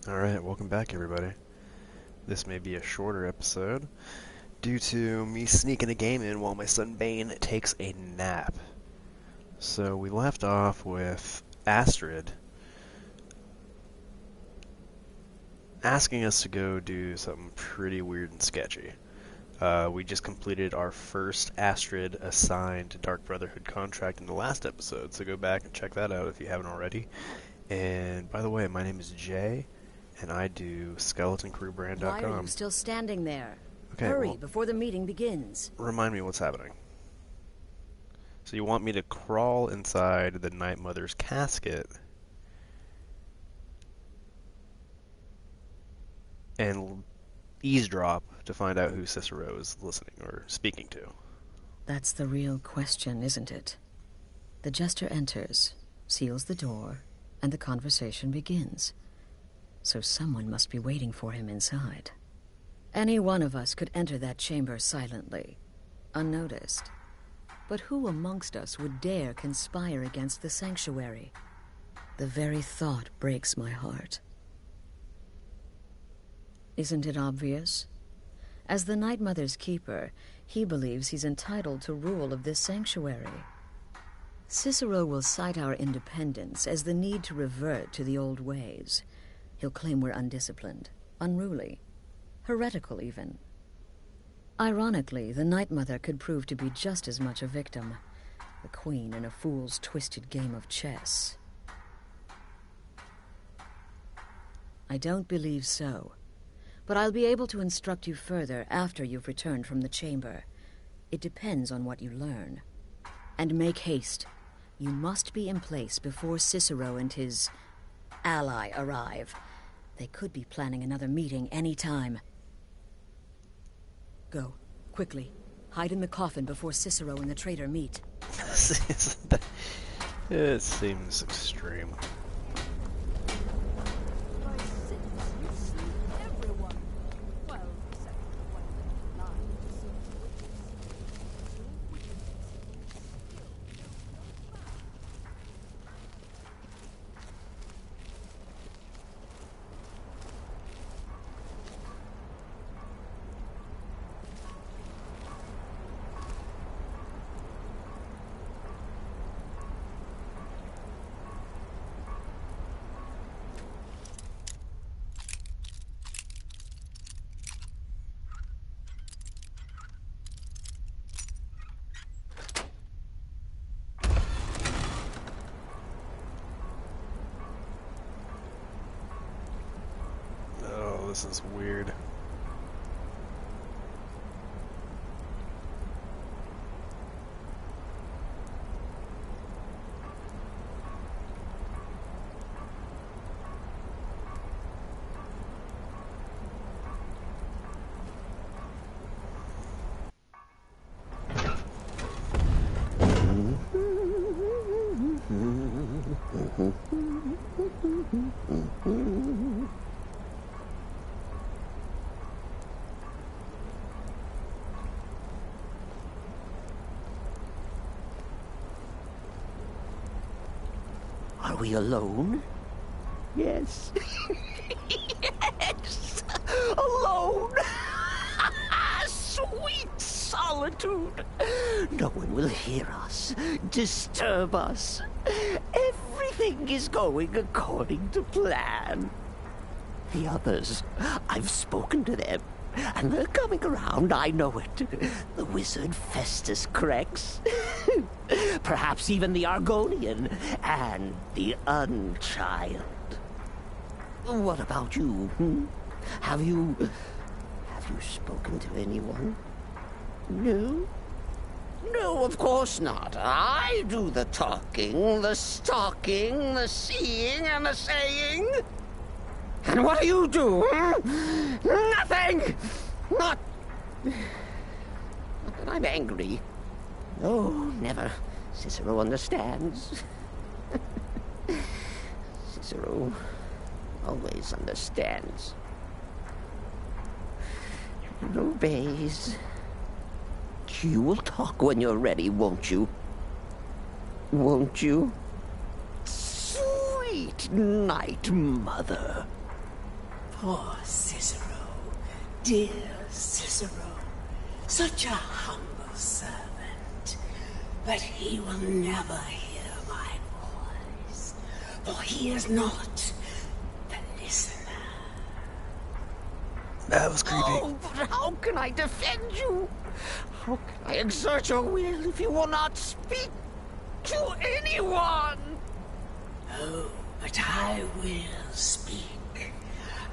Alright, welcome back everybody. This may be a shorter episode due to me sneaking a game in while my son Bane takes a nap. So we left off with Astrid asking us to go do something pretty weird and sketchy. We just completed our first Astrid assigned Dark Brotherhood contract in the last episode, so go back and check that out if you haven't already. And by the way, my name is Jay, and I do SkeletonCrewBrand.com. Why are you still standing there? Okay, Hurry, well, before the meeting begins. remind me what's happening. So you want me to crawl inside the Night Mother's casket and eavesdrop to find out who Cicero is listening or speaking to. That's the real question, isn't it? The jester enters, seals the door, and the conversation begins. So someone must be waiting for him inside. Any one of us could enter that chamber silently, unnoticed. But who amongst us would dare conspire against the sanctuary? The very thought breaks my heart. Isn't it obvious? As the Night Mother's keeper, he believes he's entitled to rule of this sanctuary. Cicero will cite our independence as the need to revert to the old ways. He'll claim we're undisciplined, unruly, heretical even. Ironically, the Night Mother could prove to be just as much a victim, the queen in a fool's twisted game of chess. I don't believe so, but I'll be able to instruct you further after you've returned from the chamber. It depends on what you learn. And make haste. You must be in place before Cicero and his ally arrive. They could be planning another meeting any time. Go, quickly. Hide in the coffin before Cicero and the traitor meet. It seems extreme. This is weird. Are we alone? Yes. Yes! Alone! Sweet solitude! No one will hear us, disturb us. Everything is going according to plan. The others, I've spoken to them, and they're coming around, I know it. The wizard Festus Crex. Perhaps even the Argonian and the Unchild. What about you? Have you spoken to anyone? No? No, of course not. I do the talking, the stalking, the seeing, and the saying. And what do you do? Nothing! Not that I'm angry. No, never. Cicero understands. Cicero always understands. And obeys. You will talk when you're ready, won't you? Won't you? Sweet Night Mother. Poor Cicero. Dear Cicero. Such a humble servant. But he will never hear my voice. For he is not the listener. That was creepy. Oh, but how can I defend you? How can I exert your will if you will not speak to anyone? Oh, but I will speak.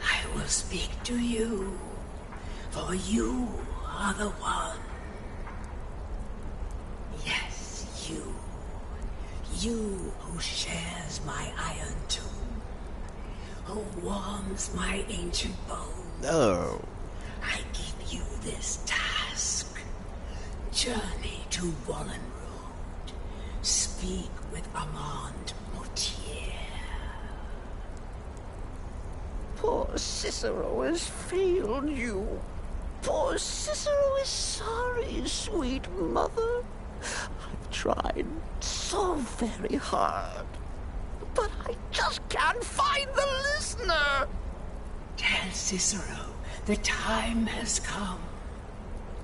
I will speak to you. For you are the one. Yes, you. You who shares my iron tomb. Who warms my ancient bones. No. I give you this task. Journey to Wallen Road. Speak with Armand Moutier. Poor Cicero has failed you. Poor Cicero is sorry, sweet mother. I've tried so very hard, but I just can't find the listener. Tell Cicero the time has come.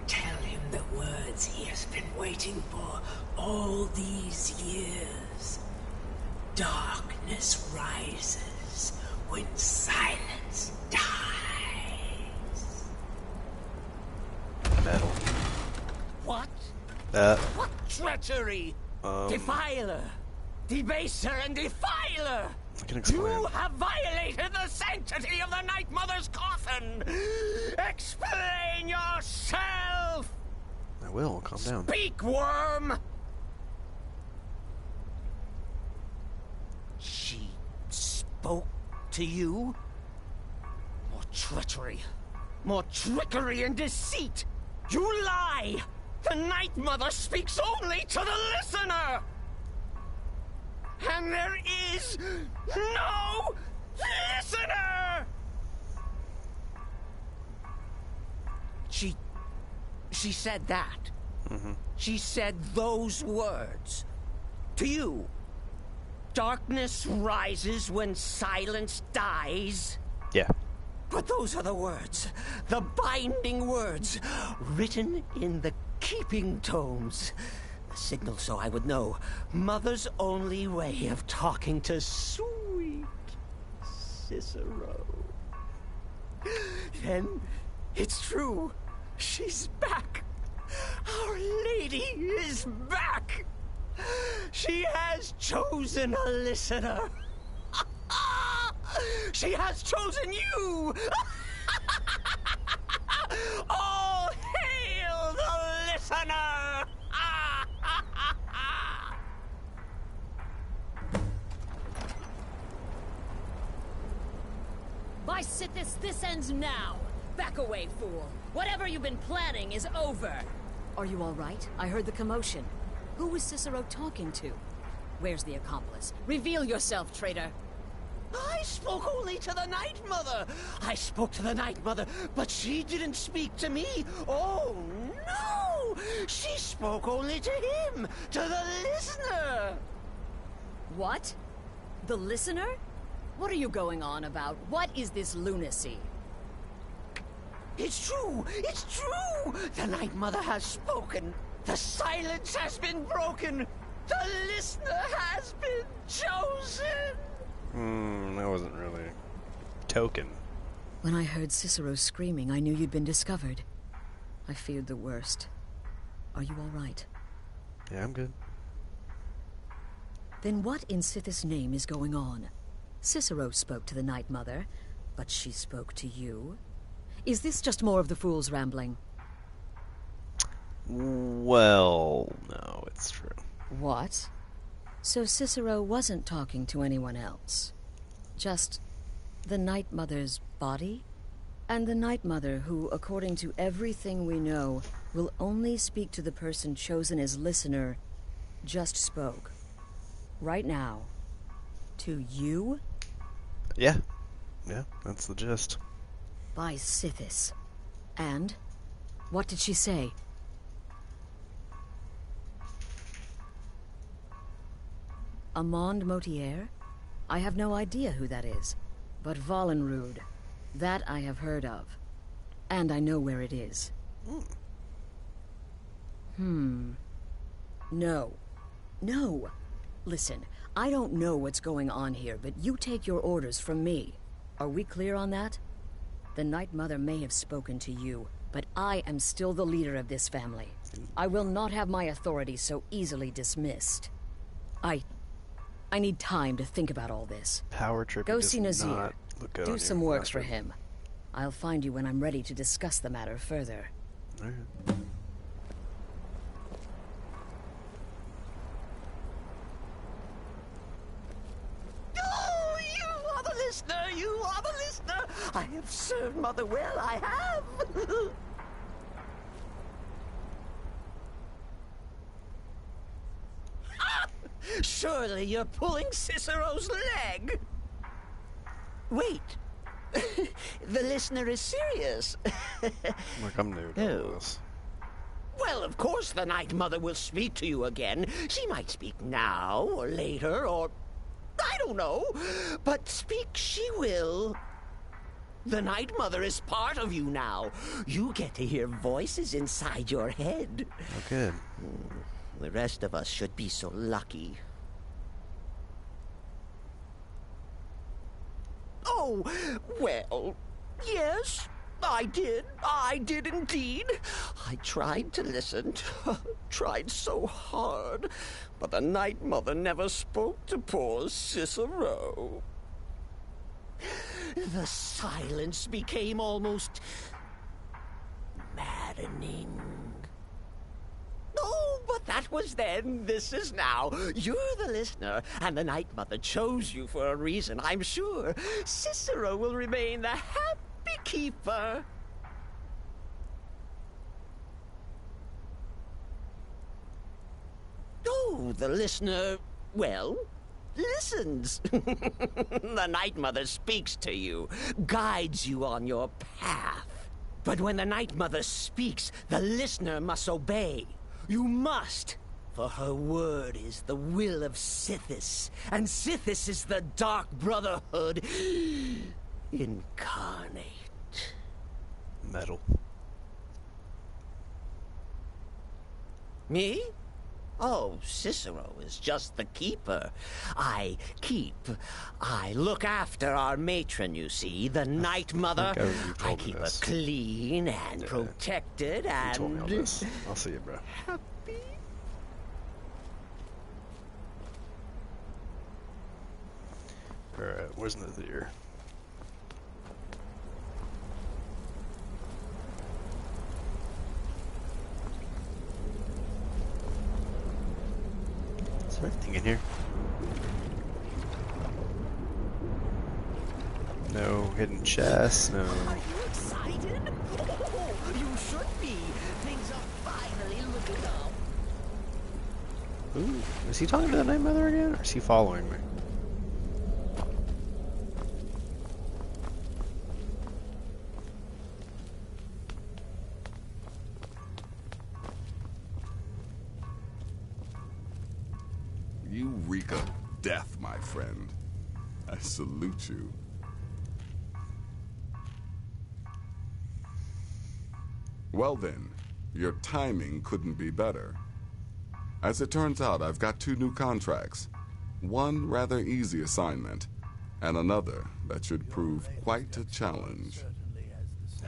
Tell him the words he has been waiting for all these years. Darkness rises when silence dies. Metal. What? Uh, What treachery? Defiler! Debaser and defiler! I can explain. You have violated the sanctity of the Night Mother's coffin! Explain yourself! I will. Calm down. Speak, worm! She spoke to you? More treachery. More trickery and deceit! You lie! The Night Mother speaks only to the listener! And there is no listener! She said that. She said those words. To you. Darkness rises when silence dies. Yeah. But those are the words, the binding words, written in the keeping tomes. A signal so I would know. Mother's only way of talking to sweet Cicero. Then it's true. She's back. Our Lady is back. She has chosen a listener. She has chosen you! All hail the listener! By Sithis, this ends now. Back away, fool. Whatever you've been planning is over. Are you all right? I heard the commotion. Who was Cicero talking to? Where's the accomplice? Reveal yourself, traitor. I spoke only to the Night Mother. I spoke to the Night Mother, but she didn't speak to me. Oh, no! She spoke only to him, to the listener. What? The listener? What are you going on about? What is this lunacy? It's true! It's true! The Night Mother has spoken. The silence has been broken. The listener has been chosen. That wasn't really token. When I heard Cicero screaming, I knew you'd been discovered. I feared the worst. Are you all right? Yeah, I'm good. Then what in Sithis' name is going on? Cicero spoke to the Night Mother, but she spoke to you? Is this just more of the fool's rambling? Well, no, it's true. What? So Cicero wasn't talking to anyone else? Just the Night Mother's body? And the Night Mother who, according to everything we know, will only speak to the person chosen as listener, just spoke. Right now. To you? Yeah. Yeah, that's the gist. By Sithis. And? What did she say? Armand Moutier? I have no idea who that is. But Wallenrud. That I have heard of. And I know where it is. No. No. Listen, I don't know what's going on here, but you take your orders from me. Are we clear on that? The Night Mother may have spoken to you, but I am still the leader of this family. I will not have my authority so easily dismissed. I need time to think about all this. Power trip. Go see does Nazir. not look good Do on some you, work for Astrid. him. I'll find you when I'm ready to discuss the matter further. Alright. Oh, you are the listener! You are the listener! I have served Mother well, I have! Surely you're pulling Cicero's leg! Wait. The listener is serious. Look, I'm new to all this. Well, of course the Night Mother will speak to you again. She might speak now, or later, or... I don't know. But speak she will. The Night Mother is part of you now. You get to hear voices inside your head. Oh, good. The rest of us should be so lucky. Oh, well, yes, I did. I did indeed. I tried to listen, tried so hard, but the Night Mother never spoke to poor Cicero. The silence became almost maddening. Oh, but that was then. This is now. You're the listener, and the Night Mother chose you for a reason, I'm sure. Cicero will remain the happy keeper. Oh, the listener, well, listens. The Night Mother speaks to you, guides you on your path. But when the Night Mother speaks, the listener must obey. You must, for her word is the will of Sithis, and Sithis is the Dark Brotherhood incarnate. Metal. Me? Oh, Cicero is just the keeper. I look after our matron, you see, the Night Mother. Okay, you told I me keep her this. clean and protected You and... told me all this. I'll see you, bro. happy. Alright, where's Nazir? Is there anything in here? No hidden chests, no. Are you excited? Oh, you should be. Things are finally looking up. Ooh, is he talking to the Night Mother again, or is he following me? You reek of death, my friend. I salute you. Well then, your timing couldn't be better. As it turns out, I've got 2 new contracts. One rather easy assignment, and another that should prove quite a challenge.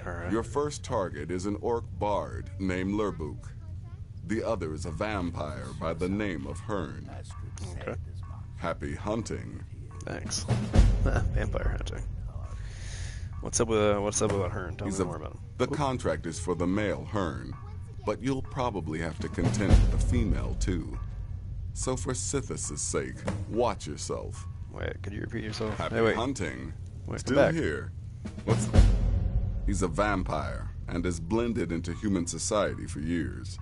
Alright. Your first target is an orc bard named Lurbuk. The other is a vampire by the name of Hearn. Okay. Happy hunting. Thanks. Vampire hunting. What's up with Hearn? Tell me more about him. The contract is for the male Hearn, but you'll probably have to contend with the female too. So for Sithis' sake, watch yourself. Wait, could you repeat yourself? Happy Hey, wait. hunting. Wait, Still come back. here. What's... He's a vampire and has blended into human society for years.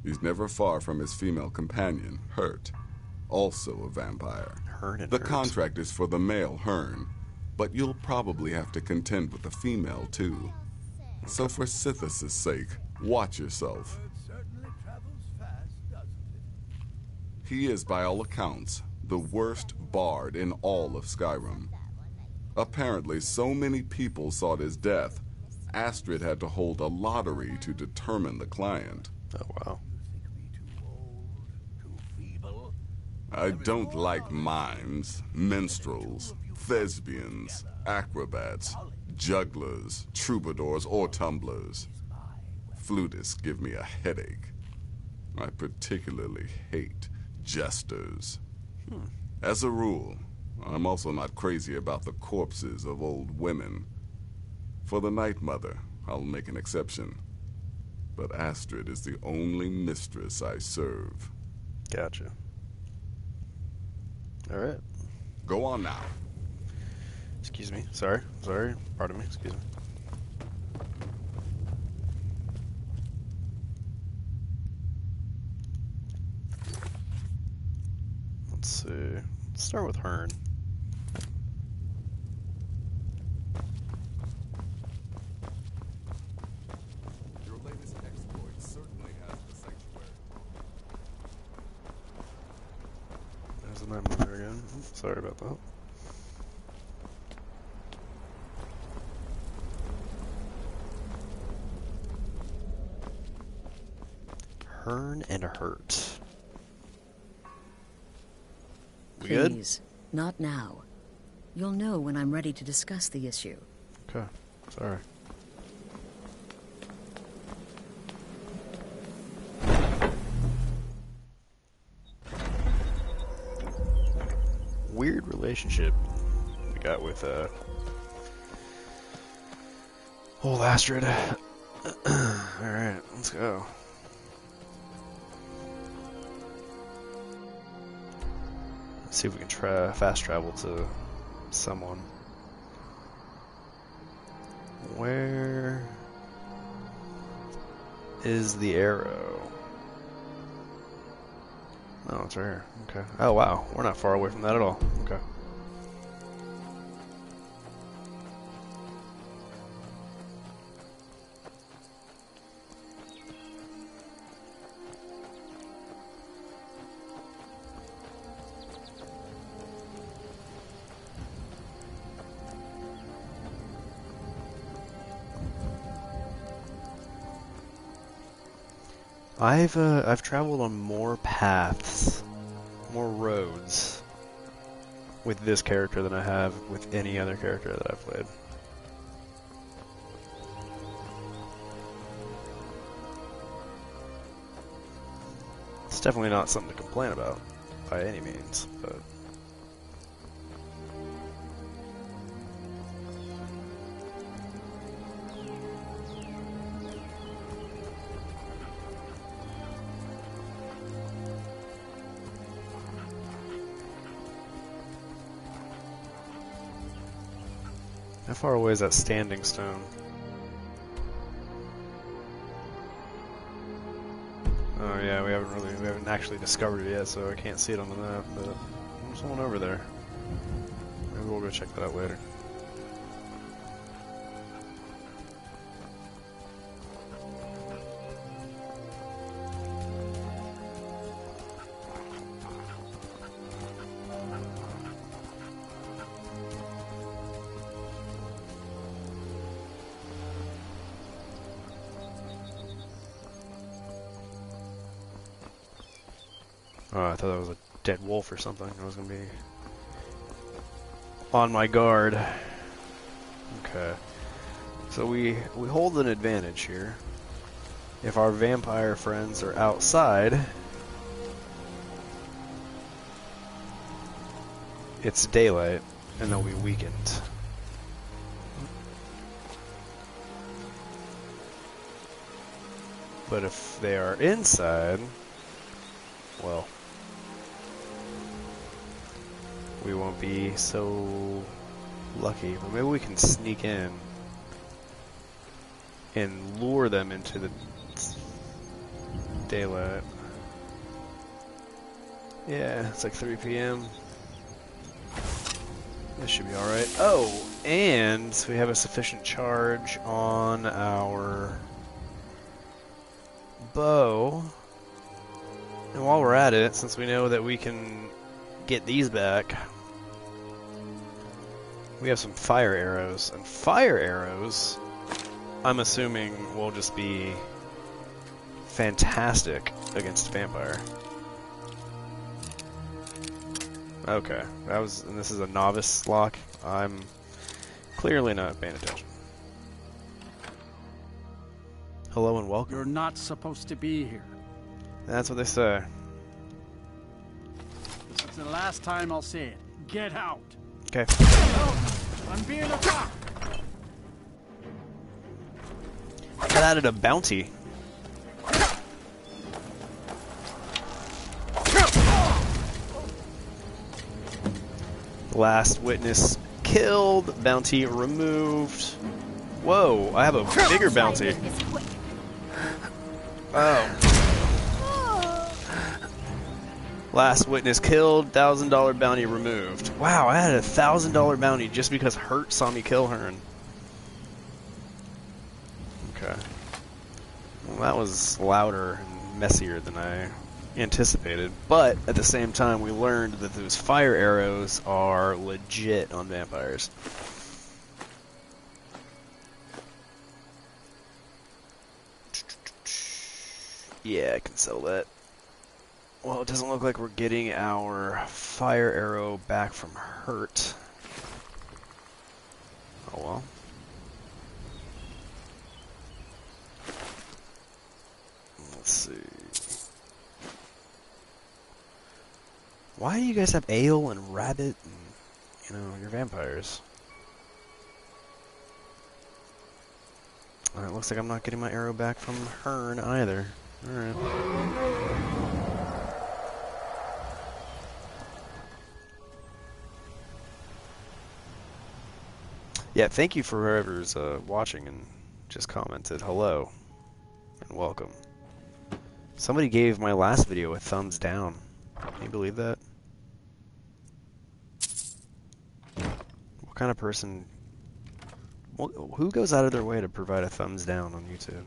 He's never far from his female companion, Hurt, also a vampire. Hearn and The Hurt. contract is for the male Hearn, but you'll probably have to contend with the female too. So for Sithis' sake, watch yourself. He is, by all accounts, the worst bard in all of Skyrim. Apparently, so many people sought his death, Astrid had to hold a lottery to determine the client. Oh, wow. I don't like mimes, minstrels, thespians, acrobats, jugglers, troubadours, or tumblers. Flutists give me a headache. I particularly hate jesters. As a rule, I'm also not crazy about the corpses of old women. For the Night Mother, I'll make an exception. But Astrid is the only mistress I serve. Gotcha. Alright. Go on now. Excuse me. Sorry. Pardon me. Excuse me. Let's see. Let's start with Hearn. Your latest exploit certainly has the sanctuary. There's the Night Mother again. Sorry about that. Hearn and Hurt. We good? Please, not now. You'll know when I'm ready to discuss the issue. Okay. Sorry. Weird relationship we got with old Astrid. Alright, let's go. Let's see if we can try fast travel to someone. Where is the arrow? Oh, it's right here. Okay. Oh, wow. We're not far away from that at all. Okay. I've traveled on more paths, more roads with this character than I have with any other character that I've played. It's definitely not something to complain about by any means, but how far away is that standing stone? Oh yeah, we haven't actually discovered it yet, so I can't see it on the map, but there's one over there. Maybe we'll go check that out later. Oh, I thought that was a dead wolf or something. I was gonna be on my guard. Okay. So we hold an advantage here. If our vampire friends are outside, it's daylight and they'll be weakened. But if they are inside, well, we won't be so lucky. But maybe we can sneak in and lure them into the daylight. Yeah, it's like 3 p.m. This should be alright. Oh, and we have a sufficient charge on our bow. And while we're at it, since we know that we can get these back, We have some fire arrows, and fire arrows, I'm assuming, will just be fantastic against vampire. Okay, and this is a novice lock. I'm clearly not paying attention. Hello and welcome. You're not supposed to be here. That's what they say. This is the last time I'll say it. Get out. Okay. I'm being attacked. Got added a bounty. Last witness killed. Bounty removed. Whoa, I have a bigger bounty. Oh. Last witness killed, $1,000 bounty removed. Wow, I had a $1,000 bounty just because Hurt saw me kill her. Okay. Well, that was louder and messier than I anticipated, but at the same time we learned that those fire arrows are legit on vampires. Yeah, I can sell that. Well, it doesn't look like we're getting our fire arrow back from Hurt. Oh well. Let's see. Why do you guys have ale and rabbit and, you know, your vampires? Alright, looks like I'm not getting my arrow back from Hearn either. Alright. Yeah, thank you for whoever's watching and just commented hello and welcome. Somebody gave my last video a thumbs down. Can you believe that? What kind of person... who goes out of their way to provide a thumbs down on YouTube?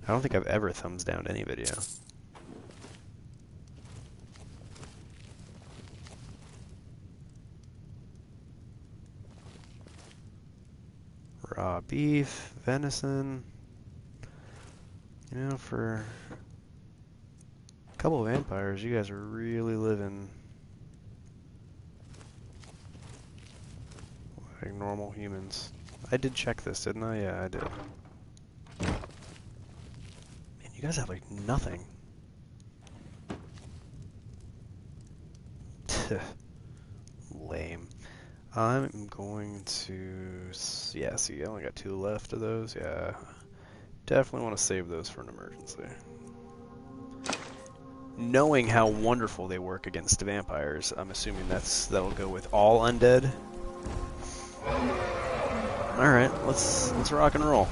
I don't think I've ever thumbs downed any video. Raw beef, venison. You know, for a couple of vampires, you guys are really living like normal humans. I did check this, didn't I? Yeah, I did. Man, you guys have like nothing. Lame. I'm going to... yeah, see, I only got 2 left of those. Yeah. Definitely want to save those for an emergency. Knowing how wonderful they work against vampires, I'm assuming that'll go with all undead. Alright, let's rock and roll.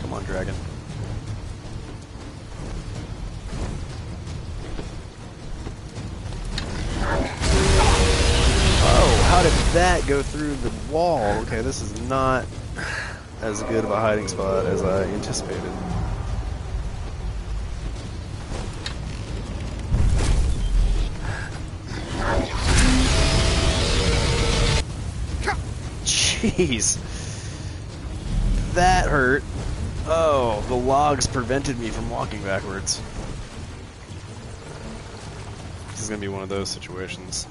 Come on, dragon. Oh, how did that go through the wall? Okay, this is not as good of a hiding spot as I anticipated. Jeez. That hurt. Oh, the logs prevented me from walking backwards. This is gonna be one of those situations.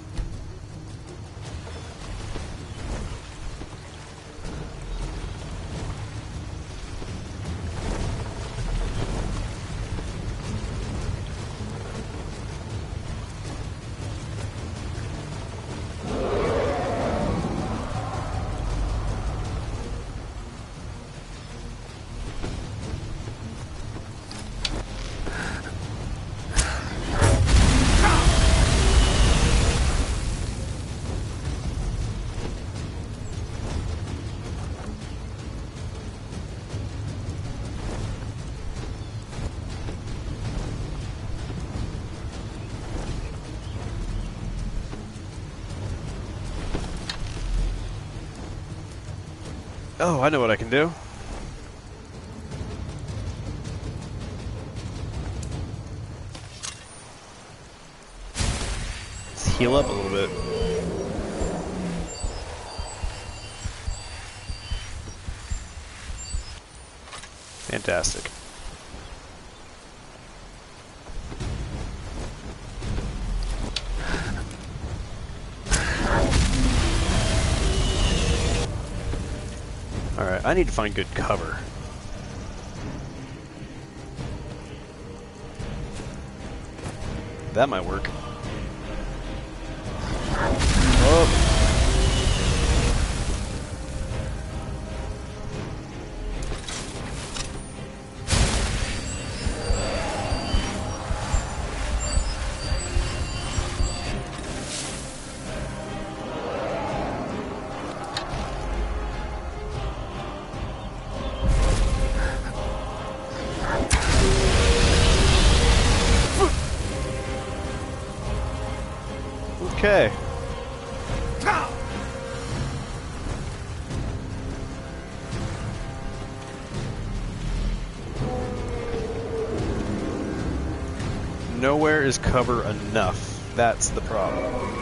Oh, I know what I can do. Let's heal up a little bit. Fantastic. Alright, I need to find good cover. That might work. Oh. Okay. Nowhere is cover enough. That's the problem.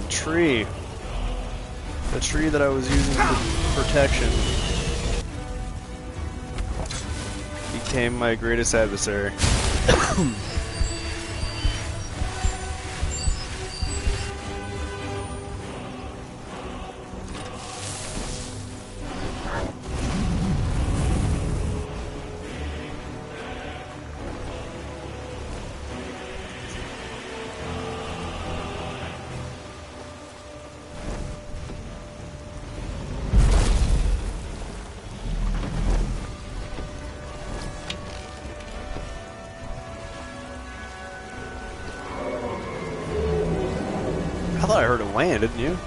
Tree. The tree that I was using for protection became my greatest adversary. I thought I heard it land, didn't you?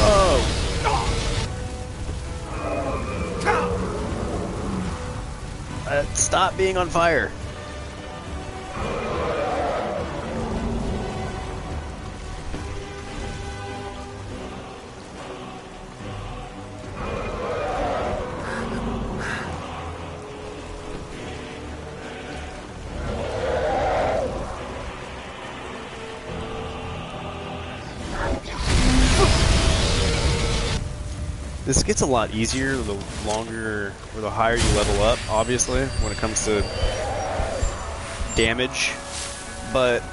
Oh! Stop being on fire. This gets a lot easier the longer or the higher you level up, obviously, when it comes to damage. But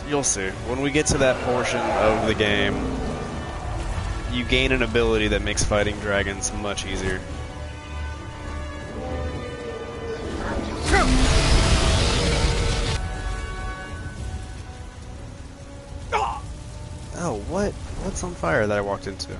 you'll see. When we get to that portion of the game, you gain an ability that makes fighting dragons much easier. Oh, what's on fire that I walked into?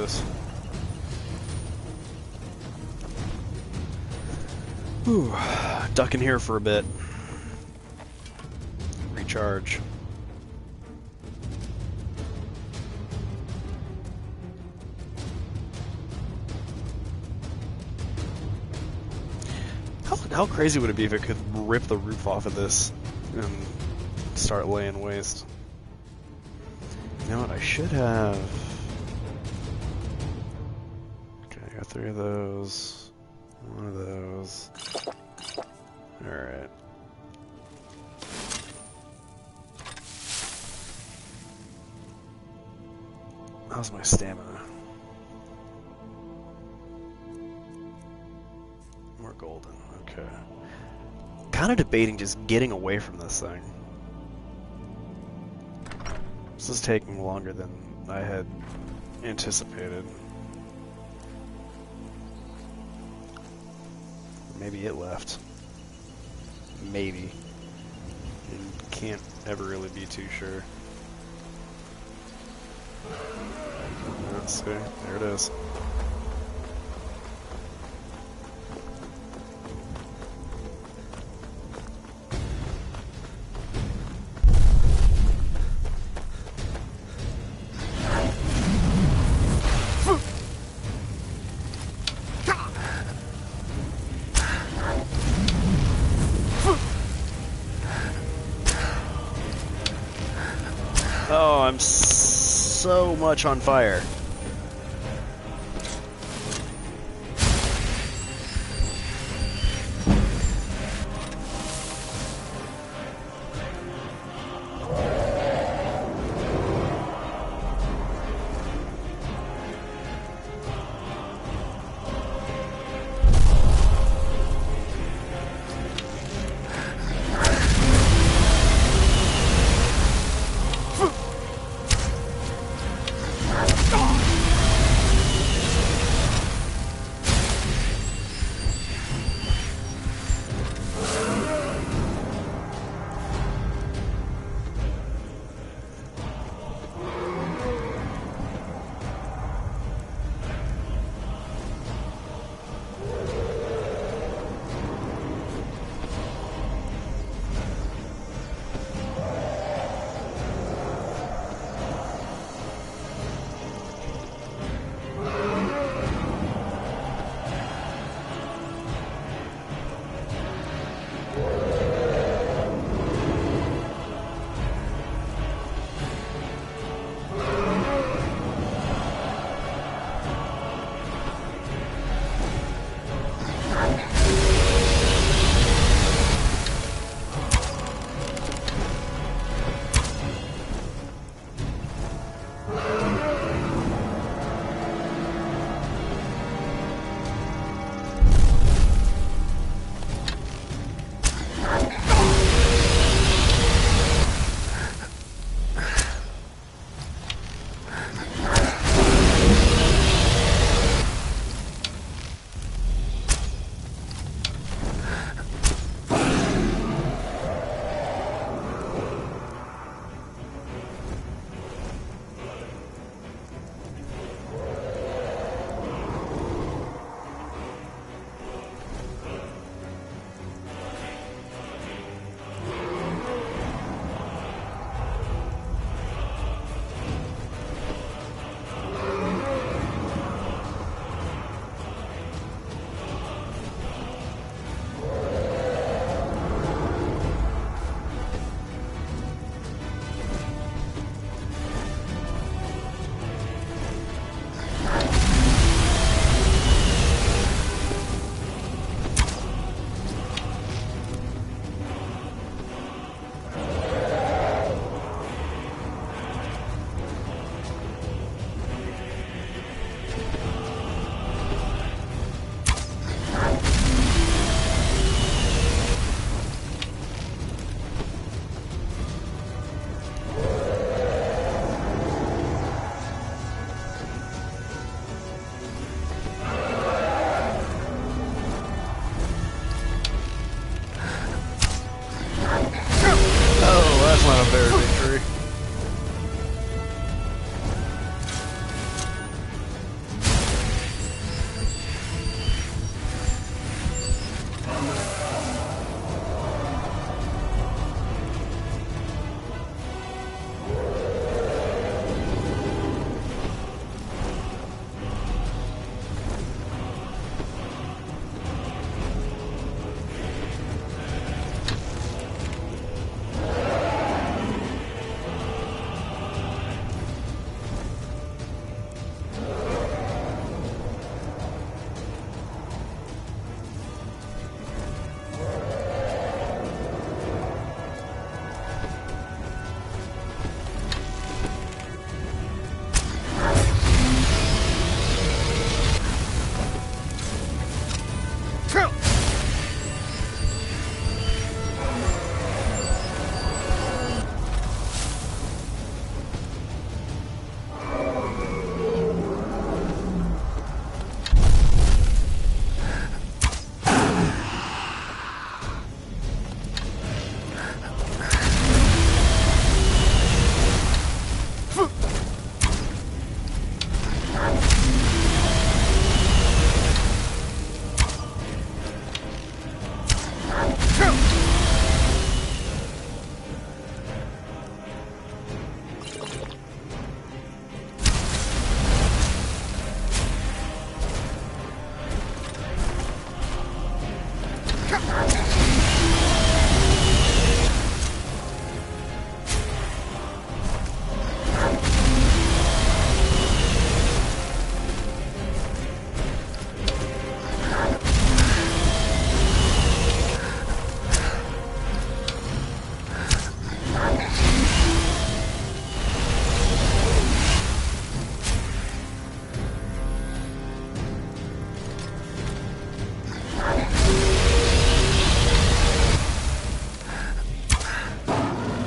this. Whew. Duck in here for a bit. Recharge. How crazy would it be if it could rip the roof off of this and start laying waste? You know what, I should have... Okay, I got 3 of those. 1 of those. Alright. How's my stamina? More golden, okay. Kind of debating just getting away from this thing. This is taking longer than I had anticipated. Maybe it left. Maybe. You can't ever really be too sure. Let's see. There it is. Oh, I'm so much on fire.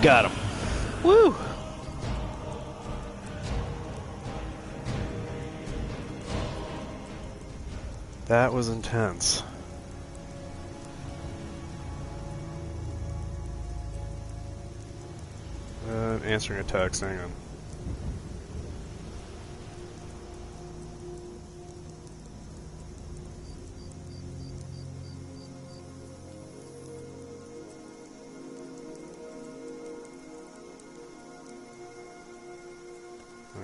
Got him. Woo! That was intense. Answering a text, hang on.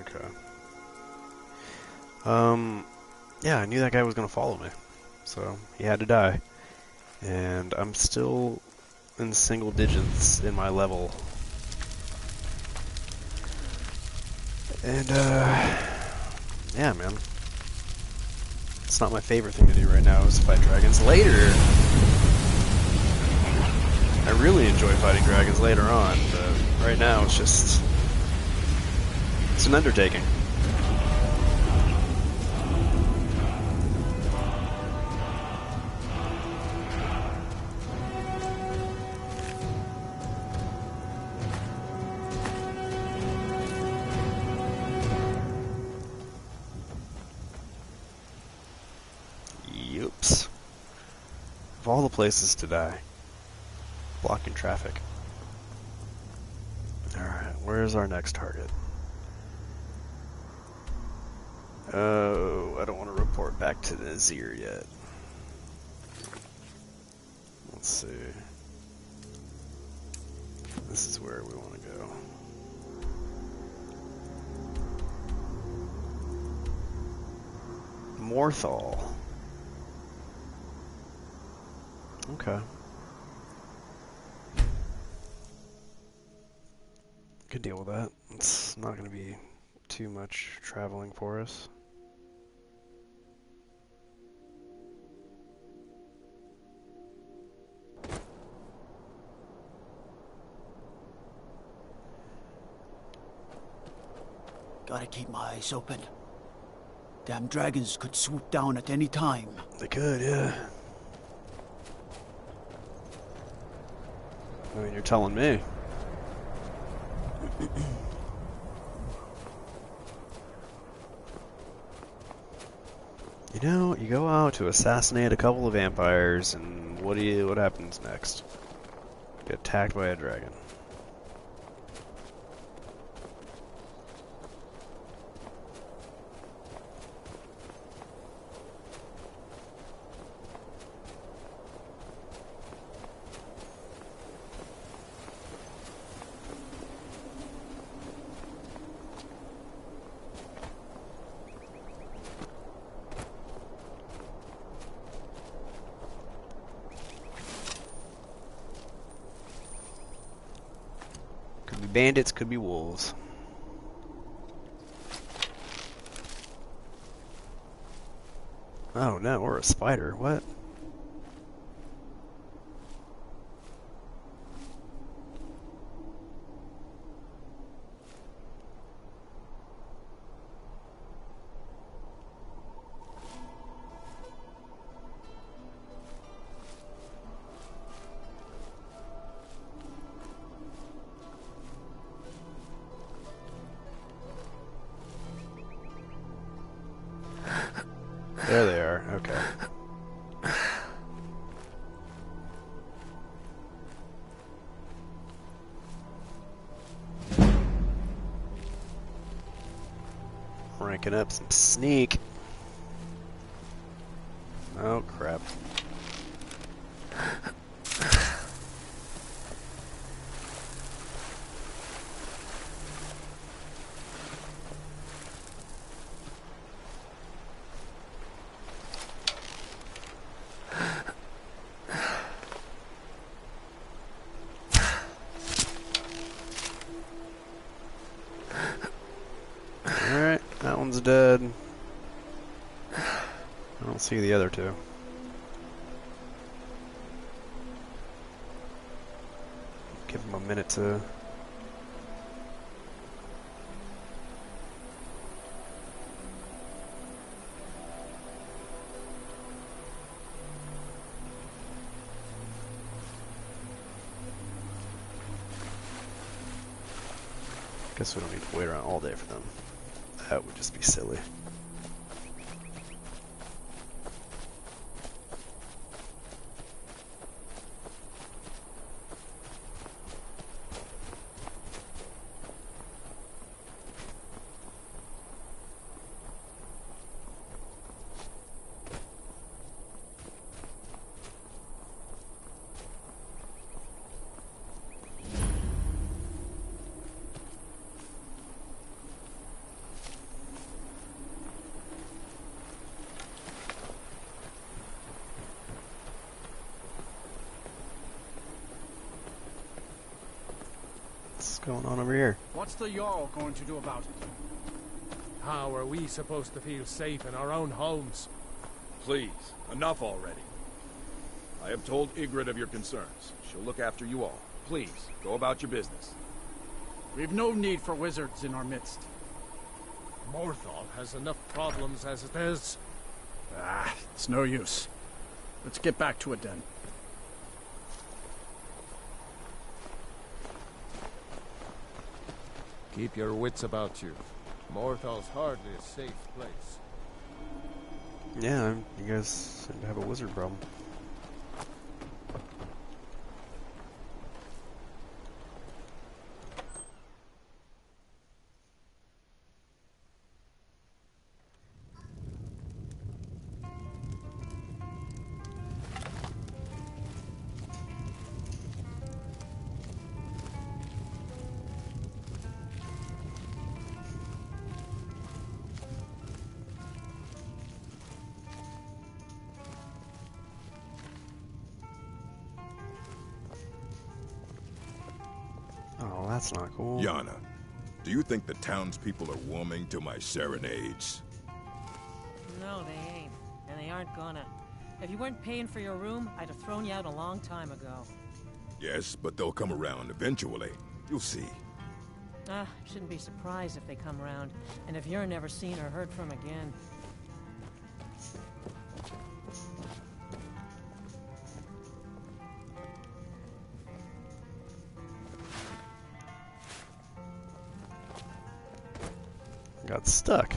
Okay. Yeah, I knew that guy was gonna follow me, so he had to die. And I'm still in single digits in my level. And, yeah, man. It's not my favorite thing to do right now is fight dragons. Later, I really enjoy fighting dragons later on, but right now it's just... it's an undertaking. Oops. Of all the places to die. Blocking traffic. Alright, where's our next target? Oh, I don't want to report back to the Nazir yet. Let's see. This is where we want to go. Morthal. Okay. Could deal with that. It's not going to be too much traveling for us. Gotta keep my eyes open. Damn dragons could swoop down at any time. They could, yeah. I mean, you're telling me. You know, you go out to assassinate a couple of vampires, and what happens next? Get attacked by a dragon. Could be bandits, could be wolves. Oh no, we're a spider. What? There they are, okay. Ranking up some sneak. Oh crap. Alright, that one's dead. I don't see the other two. Give them a minute to... Guess we don't need to wait around all day for them. That would just be silly. What's going on over here? What's the Jarl going to do about it? How are we supposed to feel safe in our own homes? Please, enough already. I have told Ygritte of your concerns. She'll look after you all. Please, go about your business. We've no need for wizards in our midst. Morthal has enough problems as it is. It's no use. Let's get back to it then. Keep your wits about you. Morthal's hardly a safe place. Yeah, you guys seem to have a wizard problem. Oh, that's not cool. Yana, do you think the townspeople are warming to my serenades? No, they ain't. And they aren't gonna. If you weren't paying for your room, I'd have thrown you out a long time ago. Yes, but they'll come around eventually. You'll see. Shouldn't be surprised if they come around. And if you're never seen or heard from again. Got stuck.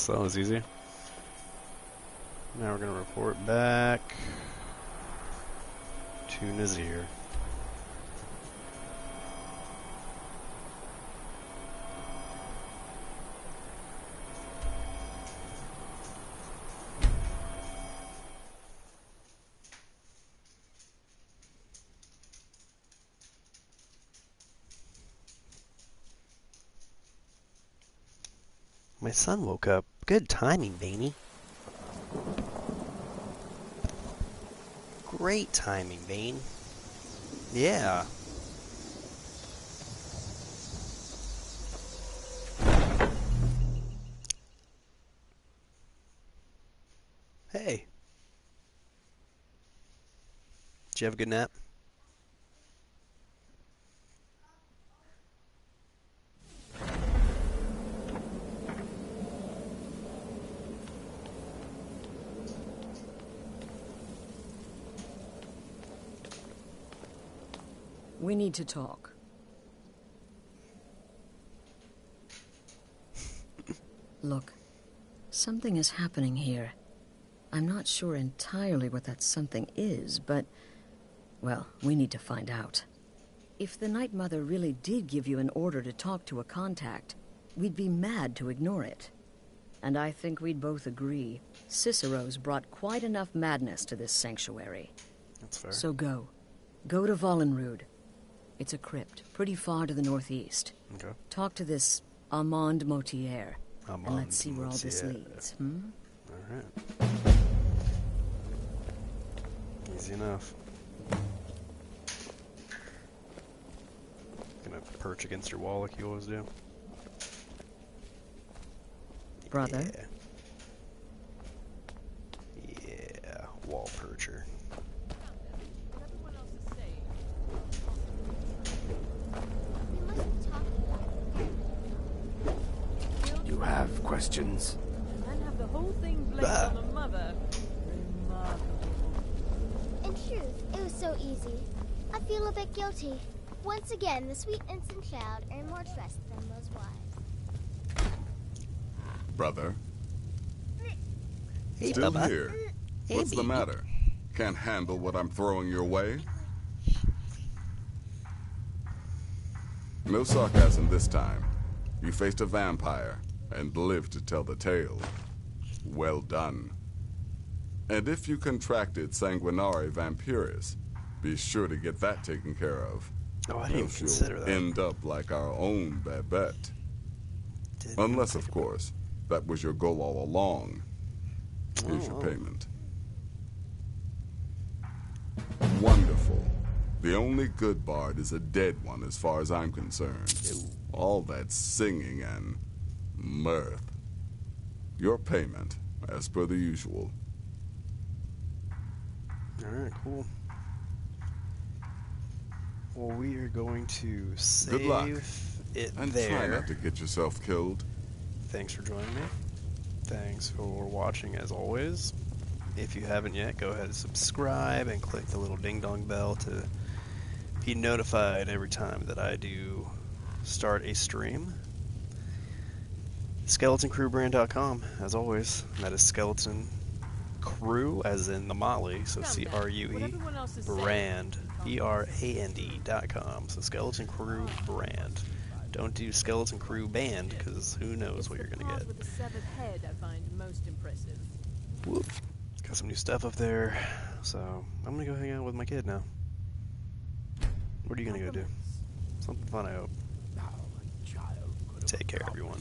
That was easy. Now we're going to report back to Nazir. My son woke up. Good timing, Vayne. Great timing, Vayne. Yeah. Hey. Did you have a good nap? We need to talk. Look, something is happening here. I'm not sure entirely what that something is, but, well, we need to find out. If the Night Mother really did give you an order to talk to a contact, we'd be mad to ignore it. And I think we'd both agree, Cicero's brought quite enough madness to this sanctuary. That's fair. So go. Go to Vollenrud. It's a crypt, pretty far to the northeast. Okay. Talk to this Armand Motier. And let's see where all this leads, Alright. Easy enough. Gonna perch against your wall like you always do. Brother? Yeah, wall percher. You have questions? And have the whole thing blamed on the mother. Remarkable. In truth, it was so easy. I feel a bit guilty. Once again, the sweet innocent child earned more trust than was wise. Brother? Hey, Still Bubba. here? Hey, What's the baby. matter? Can't handle what I'm throwing your way? No sarcasm this time. You faced a vampire and lived to tell the tale. Well done. And if you contracted sanguinare vampiris, be sure to get that taken care of. Oh, I didn't even Else consider you'll that. end up like our own Babette. Unless, of course, that was your goal all along. Here's your payment. Wonderful. The only good bard is a dead one as far as I'm concerned. All that singing and mirth. Your payment, as per the usual. Alright, cool. Well, we are going to save Good luck. it And there. try not to get yourself killed. Thanks for joining me. Thanks for watching as always. If you haven't yet, go ahead and subscribe and click the little ding-dong bell to be notified every time that I do start a stream. SkeletonCrewBrand.com, as always. That is Skeleton Crew, as in the Motley, so C-R-U-E, brand, B-R-A-N-D.com. So Skeleton Crew Brand. Don't do Skeleton Crew Band, because who knows what you're going to get. With the severed head I find most impressive. Whoop. Got some new stuff up there, so I'm going to go hang out with my kid now. What are you going to go do? Something fun, I hope. Take care, everyone.